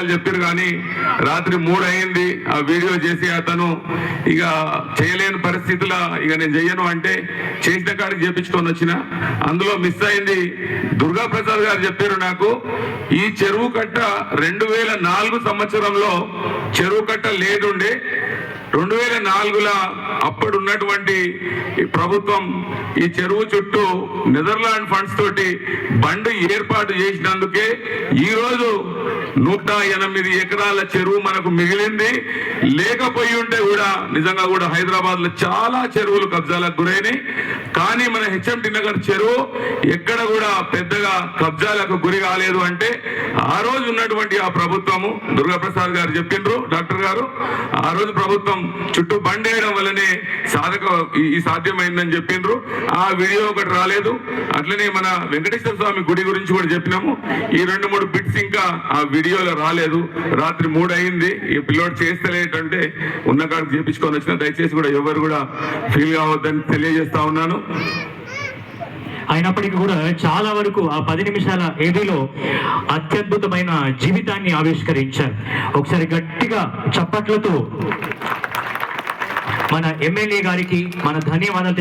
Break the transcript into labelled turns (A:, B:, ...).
A: విషయాలు చెప్పారు కానీ రాత్రి 3 అయింది. ఆ వీడియో చేసి అతను ఇక చేయలేని పరిస్థితుల ఇక నేను చెయ్యను అంటే చేసిన కాడికి చేపించుకొని వచ్చిన. అందులో మిస్ అయింది. దుర్గా ప్రసాద్ గారు చెప్పారు నాకు, ఈ చెరువు కట్ట 2004 సంవత్సరంలో చెరువు కట్ట లేదుండే. 2004లో అప్పుడు ఉన్నటువంటి ప్రభుత్వం ఈ చెరువు చుట్టూ నెదర్లాండ్ ఫండ్స్ తోటి బండి ఏర్పాటు చేసినందుకే ఈరోజు 108 ఎకరాల చెరువు మనకు మిగిలింది. లేకపోయి ఉంటే కూడా నిజంగా కూడా హైదరాబాద్ లో చాలా చెరువులు కబ్జాలకు గురైనాయి. కానీ మన హెచ్ఎంటి నగర్ చెరువు ఎక్కడ కూడా పెద్దగా కబ్జాలకు గురి కాలేదు. అంటే ఆ రోజు ఉన్నటువంటి ఆ ప్రభుత్వము, దుర్గాప్రసాద్ గారు చెప్పిండ్రు, డాక్టర్ గారు, ఆ రోజు ప్రభుత్వం చుట్టూ బండి వేయడం వల్లనే ఈ సాధ్యమైందని చెప్పిండ్రు. ఆ వీడియో ఒకటి రాలేదు. అట్లనే మన వెంకటేశ్వర స్వామి గుడి గురించి కూడా చెప్పినాము. ఈ 2-3 బిట్స్ ఇంకా ఆ వీడియోలో రాలేదు. రాత్రి 3 అయింది. ఈ పిల్లోడు చేస్తలేటంటే ఉన్న కాడికి చేపించుకొని వచ్చిన. దయచేసి కూడా ఎవరు కూడా ఫీల్ కావద్దని తెలియజేస్తా ఉన్నాను.
B: అయినప్పటికీ కూడా చాలా వరకు ఆ 10 నిమిషాల ఏడీలో అత్యద్భుతమైన జీవితాన్ని ఆవిష్కరించారు. ఒకసారి గట్టిగా చప్పట్లతో మన ఎమ్మెల్యే గారికి మన ధన్యవాదాలు